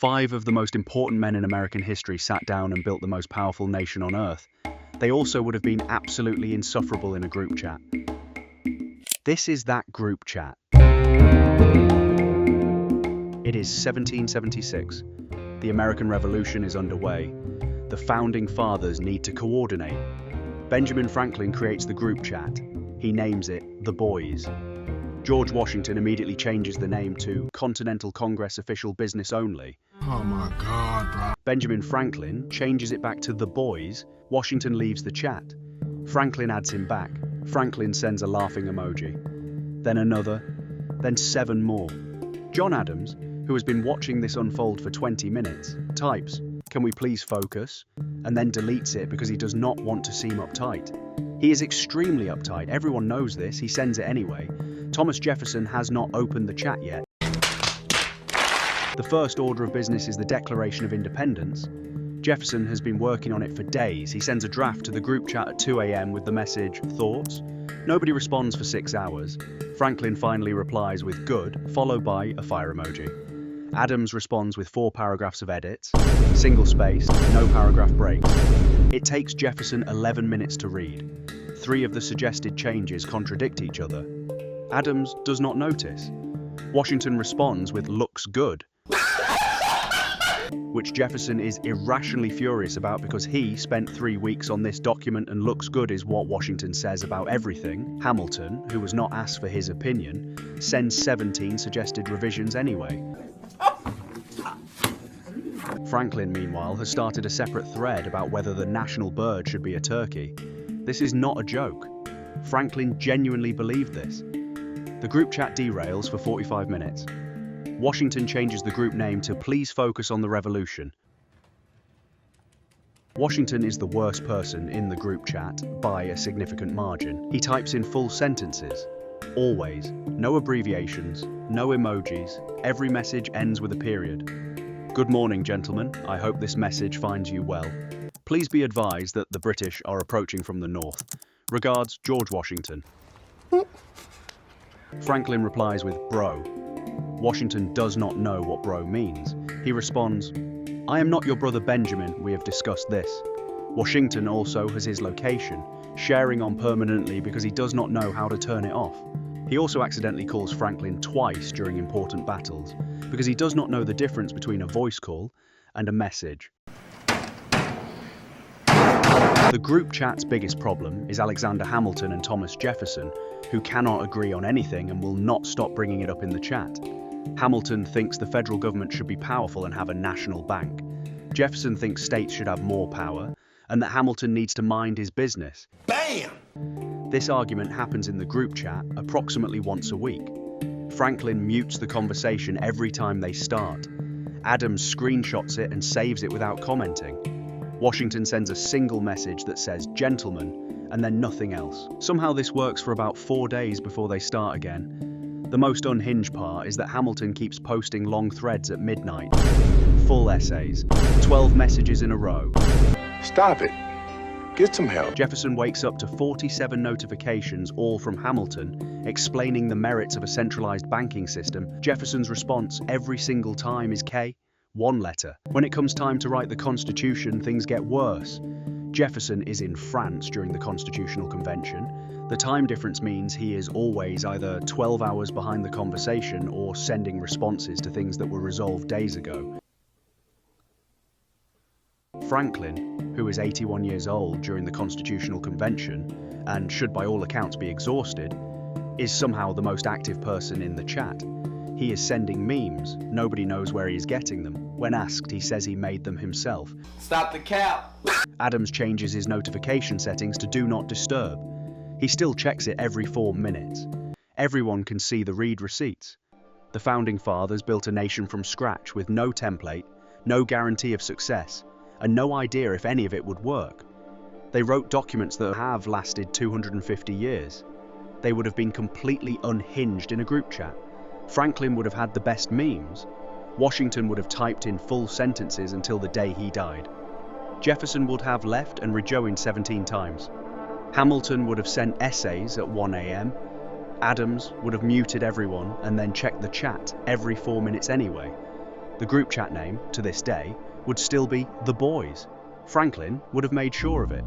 5 of the most important men in American history sat down and built the most powerful nation on earth, they also would have been absolutely insufferable in a group chat. This is that group chat. It is 1776. The American Revolution is underway. The founding fathers need to coordinate. Benjamin Franklin creates the group chat. He names it The Boys. George Washington immediately changes the name to Continental Congress Official Business Only. Oh my God, bro. Benjamin Franklin changes it back to The Boys. Washington leaves the chat. Franklin adds him back. Franklin sends a laughing emoji. Then another. Then 7 more. John Adams, who has been watching this unfold for 20 minutes, types, "Can we please focus?" and then deletes it because he does not want to seem uptight. He is extremely uptight. Everyone knows this. He sends it anyway. Thomas Jefferson has not opened the chat yet. The first order of business is the Declaration of Independence. Jefferson has been working on it for days. He sends a draft to the group chat at 2 a.m. with the message, "Thoughts?" Nobody responds for 6 hours. Franklin finally replies with "good," followed by a fire emoji. Adams responds with 4 paragraphs of edits, single-spaced, no paragraph breaks. It takes Jefferson 11 minutes to read. 3 of the suggested changes contradict each other. Adams does not notice. Washington responds with "looks good," which Jefferson is irrationally furious about because he spent 3 weeks on this document and "looks good" is what Washington says about everything. Hamilton, who was not asked for his opinion, sends 17 suggested revisions anyway. Franklin, meanwhile, has started a separate thread about whether the national bird should be a turkey. This is not a joke. Franklin genuinely believed this. The group chat derails for 45 minutes. Washington changes the group name to "Please Focus on the Revolution." Washington is the worst person in the group chat by a significant margin. He types in full sentences. Always. No abbreviations, no emojis. Every message ends with a period. "Good morning, gentlemen. I hope this message finds you well. Please be advised that the British are approaching from the north. Regards, George Washington." Franklin replies with "bro." Washington does not know what bro means. He responds, "I am not your brother Benjamin, we have discussed this." Washington also has his location, sharing on permanently because he does not know how to turn it off. He also accidentally calls Franklin twice during important battles because he does not know the difference between a voice call and a message. The group chat's biggest problem is Alexander Hamilton and Thomas Jefferson, who cannot agree on anything and will not stop bringing it up in the chat. Hamilton thinks the federal government should be powerful and have a national bank. Jefferson thinks states should have more power and that Hamilton needs to mind his business. Bam! This argument happens in the group chat approximately once a week. Franklin mutes the conversation every time they start. Adams screenshots it and saves it without commenting. Washington sends a single message that says "gentlemen" and then nothing else. Somehow this works for about 4 days before they start again. The most unhinged part is that Hamilton keeps posting long threads at midnight. Full essays. 12 messages in a row. Stop it. Get some help. Jefferson wakes up to 47 notifications, all from Hamilton, explaining the merits of a centralized banking system. Jefferson's response every single time is K, 1 letter. When it comes time to write the Constitution, things get worse. Jefferson is in France during the Constitutional Convention. The time difference means he is always either 12 hours behind the conversation or sending responses to things that were resolved days ago. Franklin, who is 81 years old during the Constitutional Convention and should by all accounts be exhausted, is somehow the most active person in the chat. He is sending memes. Nobody knows where he is getting them. When asked, he says he made them himself. Stop the cap! Adams changes his notification settings to "do not disturb." He still checks it every 4 minutes. Everyone can see the read receipts. The founding fathers built a nation from scratch with no template, no guarantee of success, and no idea if any of it would work. They wrote documents that have lasted 250 years. They would have been completely unhinged in a group chat. Franklin would have had the best memes. Washington would have typed in full sentences until the day he died. Jefferson would have left and rejoined 17 times. Hamilton would have sent essays at 1 a.m. Adams would have muted everyone and then checked the chat every 4 minutes anyway. The group chat name, to this day, would still be The Boys. Franklin would have made sure of it.